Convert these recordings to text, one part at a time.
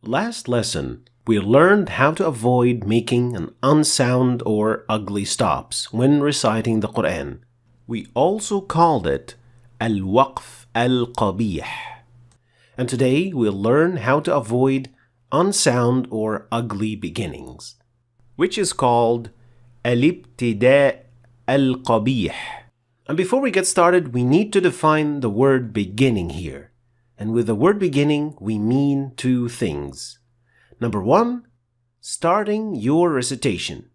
Last lesson, we learned how to avoid making an unsound or ugly stops when reciting the Quran. We also called it al-waqf al-qabih. And today we'll learn how to avoid unsound or ugly beginnings, which is called al-ibtida' al-qabih. And before we get started, we need to define the word beginning here. And with the word beginning, we mean two things. Number one, starting your recitation,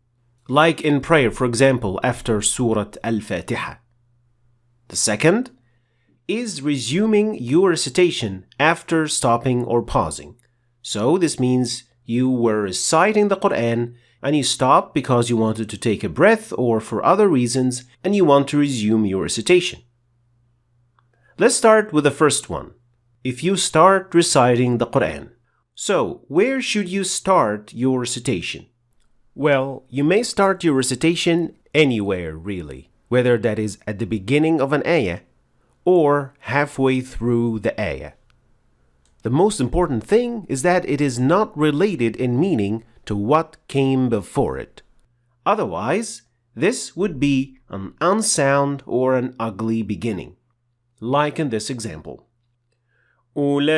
like in prayer, for example, after Surah Al-Fatiha. The second is resuming your recitation after stopping or pausing. So this means you were reciting the Quran and you stopped because you wanted to take a breath or for other reasons and you want to resume your recitation. Let's start with the first one. If you start reciting the Quran. So, where should you start your recitation? Well, you may start your recitation anywhere really, whether that is at the beginning of an ayah or halfway through the ayah. The most important thing is that it is not related in meaning to what came before it. Otherwise, this would be an unsound or an ugly beginning, like in this example. أولئك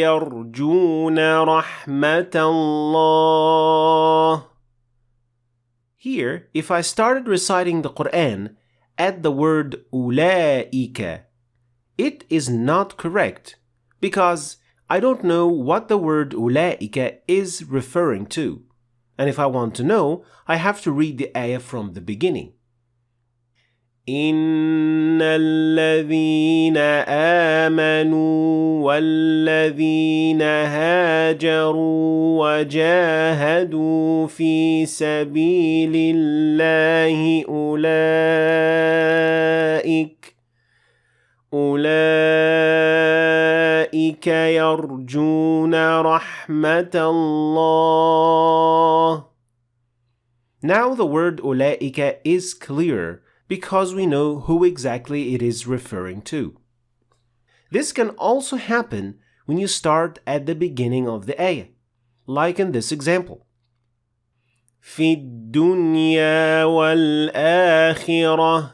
يرجون رحمة الله. Here, if I started reciting the Quran at the word أولئك, it is not correct because I don't know what the word أولئك is referring to. And if I want to know, I have to read the ayah from the beginning. إن الذين آمنوا والذين هاجروا وجاهدوا في سبيل الله أولئك يرجون رحمة الله. Now the word أولئك is clear because we know who exactly it is referring to. This can also happen when you start at the beginning of the ayah, like in this example. في الدنيا والآخرة.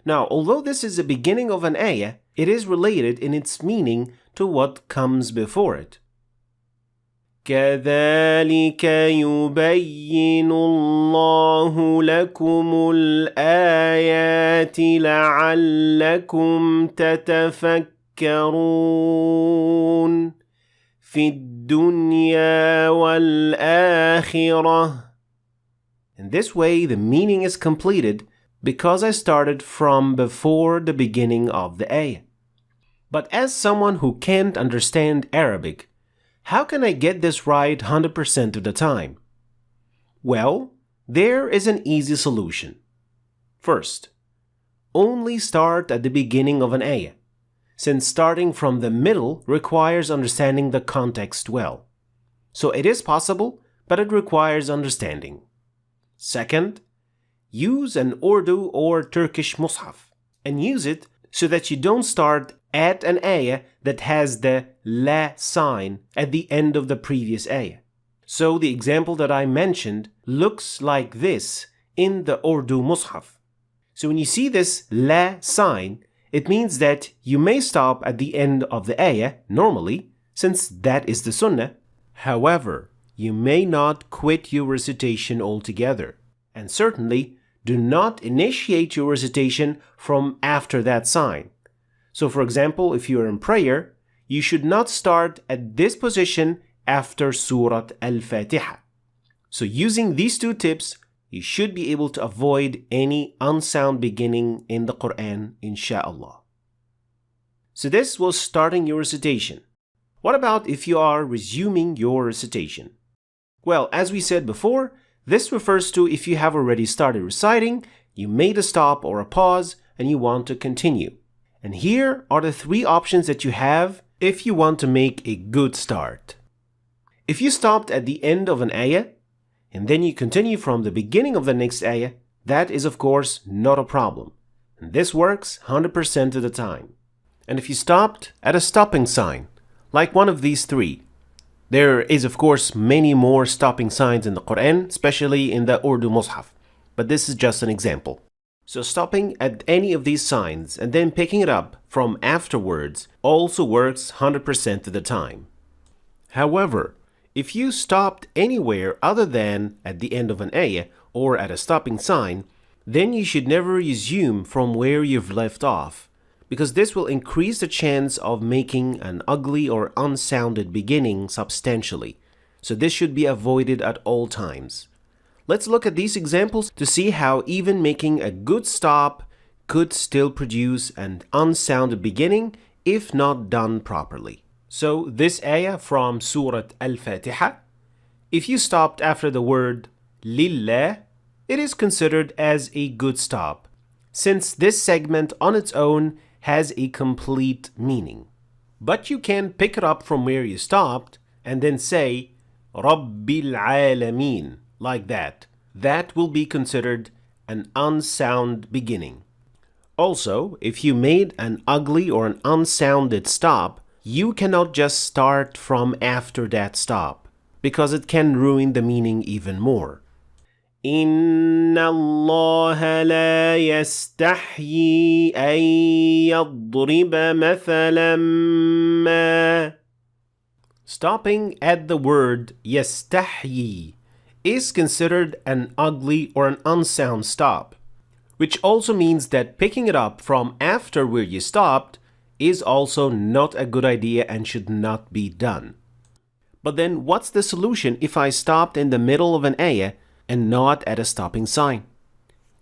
Now, although this is the beginning of an ayah, it is related in its meaning to what comes before it. كذلك يبين الله لكم الآيات لعلكم تتفكرون في الدنيا والآخرة. In this way, the meaning is completed because I started from before the beginning of the ayah. But as someone who can't understand Arabic, how can I get this right 100% of the time? Well, there is an easy solution. First, only start at the beginning of an ayah, since starting from the middle requires understanding the context well. So it is possible, but it requires understanding. Second, use an Urdu or Turkish mushaf and use it so that you don't start at an ayah that has the la sign at the end of the previous ayah. So the example that I mentioned looks like this in the Urdu mushaf. So when you see this la sign, it means that you may stop at the end of the ayah normally, since that is the sunnah. However, you may not quit your recitation altogether, and certainly do not initiate your recitation from after that sign. So for example, if you are in prayer, you should not start at this position after Surah Al-Fatiha. So using these two tips, you should be able to avoid any unsound beginning in the Quran, insha'Allah. So this was starting your recitation. What about if you are resuming your recitation? Well, as we said before, this refers to if you have already started reciting, you made a stop or a pause, and you want to continue. And here are the three options that you have if you want to make a good start. If you stopped at the end of an ayah, and then you continue from the beginning of the next ayah, that is of course not a problem. And this works 100% of the time. And if you stopped at a stopping sign, like one of these three, there is of course many more stopping signs in the Quran, especially in the Urdu Mus'haf, but this is just an example. So stopping at any of these signs and then picking it up from afterwards also works 100% of the time. However, if you stopped anywhere other than at the end of an ayah or at a stopping sign, then you should never resume from where you've left off, because this will increase the chance of making an ugly or unsounded beginning substantially. So this should be avoided at all times. Let's look at these examples to see how even making a good stop could still produce an unsounded beginning if not done properly. So this ayah from Surah Al-Fatiha, if you stopped after the word Lillah, it is considered as a good stop, since this segment on its own has a complete meaning. But you can pick it up from where you stopped and then say Rabbil Alameen, like that. That will be considered an unsound beginning. Also, if you made an ugly or an unsounded stop, you cannot just start from after that stop, because it can ruin the meaning even more. إِنَّ اللَّهَ لَا يَسْتَحْيِي أَن يَضْرِبَ مَثَلًا مَا. Stopping at the word يَسْتَحْيِي is considered an ugly or an unsound stop, which also means that picking it up from after where you stopped is also not a good idea and should not be done. But then what's the solution if I stopped in the middle of an ayah and not at a stopping sign?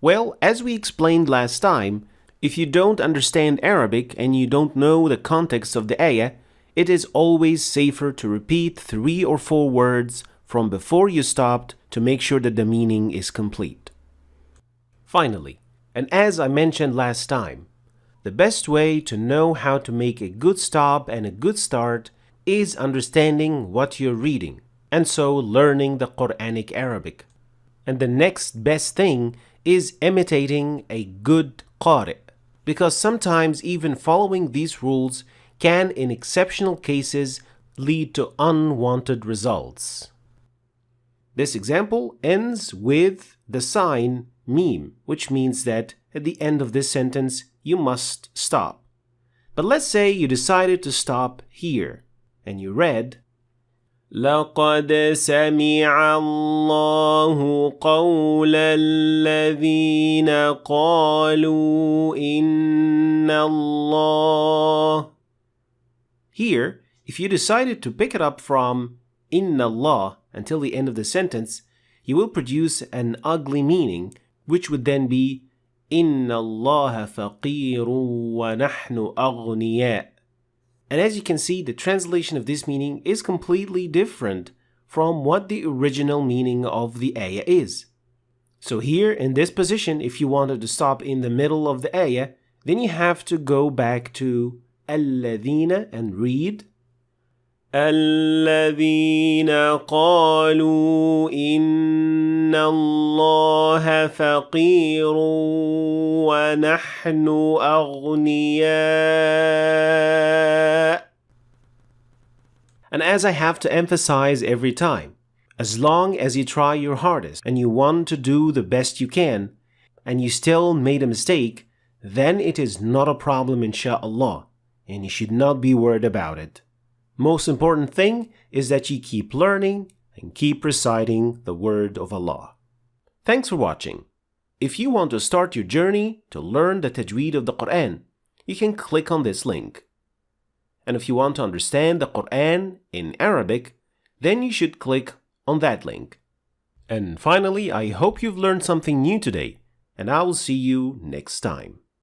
Well, as we explained last time, if you don't understand Arabic and you don't know the context of the ayah, it is always safer to repeat 3 or 4 words from before you stopped to make sure that the meaning is complete. Finally, and as I mentioned last time, the best way to know how to make a good stop and a good start is understanding what you're reading, and so learning the Quranic Arabic. And the next best thing is imitating a good qari, because sometimes even following these rules can, in exceptional cases, lead to unwanted results. This example ends with the sign meme, which means that at the end of this sentence, you must stop. But let's say you decided to stop here, and you read, لَقَدْ سَمِعَ اللَّهُ قَوْلَ الَّذِينَ قَالُوا إِنَّ اللَّهَ. Here, if you decided to pick it up from Inna Allah until the end of the sentence, you will produce an ugly meaning, which would then be Inna Allah faqirun wa nahnu aghniya. And as you can see, the translation of this meaning is completely different from what the original meaning of the ayah is. So here in this position, if you wanted to stop in the middle of the ayah, then you have to go back to الَّذِينَ and read الَّذِينَ قَالُوا إِنَّ اللَّهَ فَقِيرٌ وَنَحْنُ أَغْنِيَاءُ. And as I have to emphasize every time, as long as you try your hardest and you want to do the best you can, and you still made a mistake, then it is not a problem, insha'Allah, and you should not be worried about it. Most important thing is that you keep learning and keep reciting the word of Allah. Thanks for watching. If you want to start your journey to learn the tajweed of the Quran, you can click on this link. And if you want to understand the Quran in Arabic, then you should click on that link. And finally, I hope you've learned something new today, and I will see you next time.